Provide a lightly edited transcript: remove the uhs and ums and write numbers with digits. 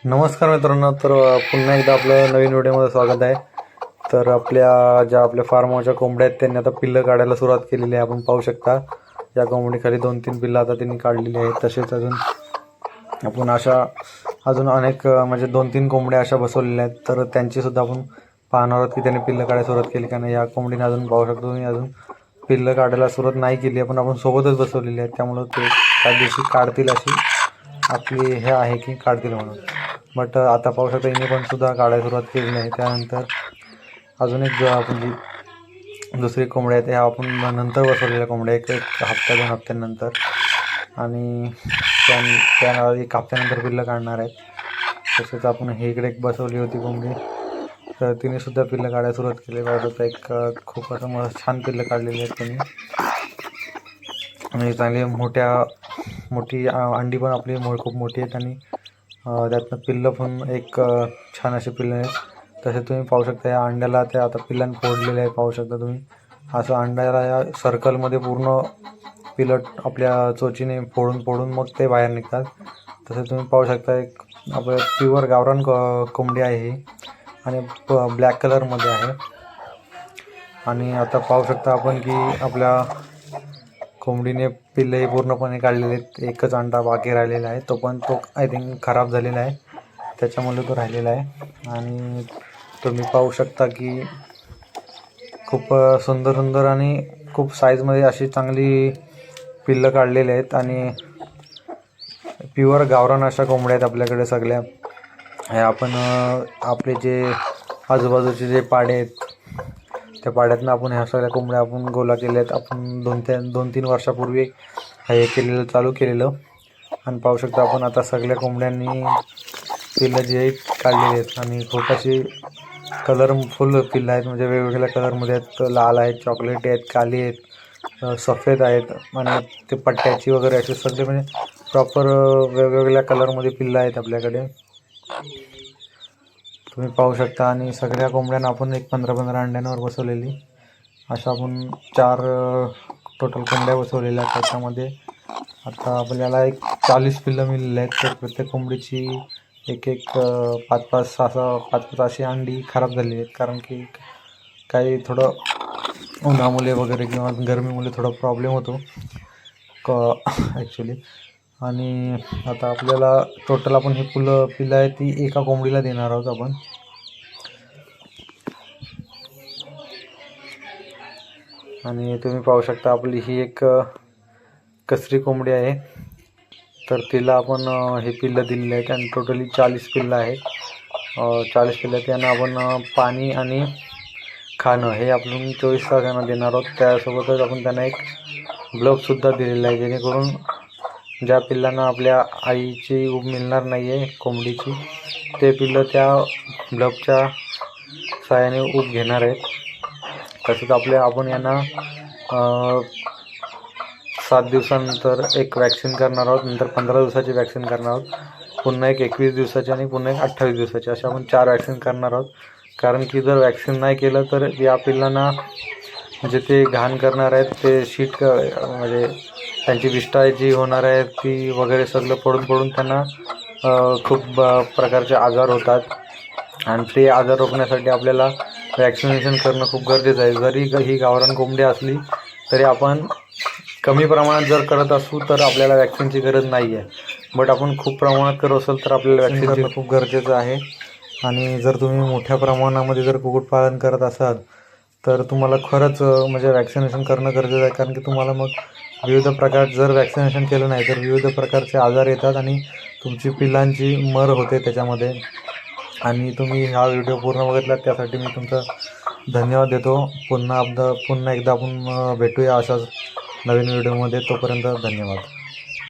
नमस्कार मित्रांनो. तर पुन्हा एकदा आपलं नवीन व्हिडिओमध्ये स्वागत आहे. तर आपल्या फार्म हाऊसच्या कोंबड्या आहेत त्यांनी आता पिल्लं काढायला सुरुवात केलेली आहे. आपण पाहू शकता या कोंबडीखाली 2-3 पिल्लं आता त्यांनी काढलेली आहेत. तसेच आपण अजून अनेक म्हणजे 2-3 कोंबड्या अशा बसवलेल्या आहेत. तर त्यांचीसुद्धा आपण पाहणार आहोत की त्यांनी पिल्लं काढायला सुरुवात केली का नाही. या कोंबडीने अजून पाहू शकतो तुम्ही अजून पिल्लं काढायला सुरुवात नाही केली आहे, पण आपण सोबतच बसवलेली आहेत. त्यामुळं ते त्या दिवशी काढतील अशी आपली हे आहे की काढतील म्हणून. बट आता पाहू शकता हिने पण सुद्धा काढायला सुरुवात केलेली आहे. त्यानंतर अजून एक जो आपण जी दुसरी कोंबडी आहे त्या आपण नंतर बसवलेल्या कोंबड्या एक हप्ता 2 हप्त्यानंतर आणि त्या 1 हप्त्यानंतर पिल्लं काढणार आहेत. तसेच आपण हे इकडे एक बसवली होती कोंबडी, तर तिने सुद्धा पिल्लं काढायला सुरुवात केली. होतं एक खूप असं छान पिल्लं काढलेली आहेत त्यांनी आणि चांगली मोठी अंडी पण आपली खूप मोठी आहेत आणि त्यातनं पिल्लं पण एक छान असे पिल्लं आहेत. तसे तुम्ही पाहू शकता या अंड्याला त्या आता पिल्लांनी फोडलेले आहे. पाहू शकता तुम्ही असं अंड्याला या सर्कलमध्ये पूर्ण पिल्लं आपल्या चोचीने फोडून मग ते बाहेर निघतात. तसे तुम्ही पाहू शकता एक आपलं प्युअर गावरान कोंबडी आहे ही आणि ब्लॅक कलरमध्ये आहे. आणि आता पाहू शकता आपण की आपल्या कोंबडीने पिल्लंही पूर्णपणे काढलेले आहेत. एकच अंडा बाकी राहिलेला आहे, तो आय थिंक खराब झालेला आहे, त्याच्यामुळे तो राहिलेला आहे. आणि तुम्ही पाहू शकता की खूप सुंदर आणि खूप साईजमध्ये अशी चांगली पिल्लं काढलेली आहेत आणि प्युअर गावरान अशा कोंबड्या आहेत आपल्याकडे सगळ्या. आपण आपले जे आजूबाजूचे जे पाडे आहेत त्या पाड्यातनं आपण ह्या सगळ्या कोंबड्या आपण गोळा केल्या आहेत. आपण 2-3 वर्षापूर्वी हे चालू केलेलं आणि पाहू शकता आपण आता सगळ्या कोंबड्यांनी पिल्लं जी आहेत काढलेली आहेत आणि खूप अशी कलरफुल पिल्लं आहेत. म्हणजे वेगवेगळ्या कलरमध्ये आहेत. लाल आहेत, चॉकलेटी आहेत, काली आहेत, सफेद आहेत आणि ते पट्ट्याची वगैरे असे सगळे म्हणजे प्रॉपर वेगवेगळ्या कलरमध्ये पिल्लं आहेत आपल्याकडे तुम्ही पाहू शकता. आणि सगळ्या कोंबड्यांना आपण एक 15-15 अंड्यांवर बसवलेली अशा आपण 4 टोटल कोंबड्या बसवलेल्या आहेत. त्याच्यामध्ये आता आपल्याला एक 40 पिल्लं मिळालेली आहेत. तर प्रत्येक कोंबडीची एक 5-5 अशी अंडी खराब झालेली आहेत, कारण की काही थोडं उन्हामुळे वगैरे किंवा गरमीमुळे थोडा प्रॉब्लेम होतो ॲक्च्युली. आणि आता आपल्याला टोटल आपण ही पिल्लं आहे ती एका कोंबडीला देणार आहोत आपण. आणि तुम्ही पाहू शकता आपली ही एक कसरी कोंबडी आहे. तर तिला आपण हे पिल्लं दिलेले आहेत आणि टोटली 40 पिल्लं आहेत. 40 पिल्लं त्यांना आपण पाणी आणि खाणं हे आपण 24 तासांना देणार आहोत. त्यासोबतच आपण त्यांना एक ग्लोव्हसुद्धा दिलेला आहे, जेणेकरून ज्या पिल्लांना आपल्या आईची ऊब मिळणार नाही आहे कोंबडीची, ते पिल्लं त्या ग्लोव्हच्या सहाय्याने ऊब घेणार आहेत. तसंच आपण यांना 7 दिवसानंतर एक वॅक्सिन करणार आहोत, नंतर 15 दिवसाची वॅक्सिन करणार आहोत, पुन्हा एक 21 दिवसाची आणि पुन्हा एक 28 दिवसाची अशा आपण 4 वॅक्सिन करणार आहोत. कारण की जर वॅक्सिन नाही केलं तर या पिल्लांना जे ते घाण करणार आहेत ते शीट म्हणजे त्यांची विष्ठा जी होणार आहे ती वगैरे सगळं पडून त्यांना खूप प्रकारचे आजार होतात आणि ते आजार रोखण्यासाठी आपल्याला वॅक्सिनेशन करणं खूप गरजेचं आहे. जरी ही गावरान कोंबडी असली तरी आपण कमी प्रमाणात जर करत असू तर आपल्याला वॅक्सिनची गरज नाही आहे. बट आपण खूप प्रमाणात करत असेल तर आपल्याला वॅक्सिन करणं खूप गरजेचं आहे. आणि जर तुम्ही मोठ्या प्रमाणामध्ये जर कुक्कुटपालन करत असाल तर तुम्हाला खरंच म्हणजे वॅक्सिनेशन करणं गरजेचं आहे. कारण की तुम्हाला मग विविध प्रकार जर वॅक्सिनेशन केलं नाही तर विविध प्रकारचे आजार येतात आणि तुमची पिल्लांची मर होते त्याच्यामध्ये. आणि तुम्ही हा व्हिडिओ पूर्ण बघितला त्यासाठी मी तुमचा धन्यवाद देतो. पुन्हा एकदा आपण भेटूया अशाच नवीन व्हिडिओमध्ये. तोपर्यंत धन्यवाद.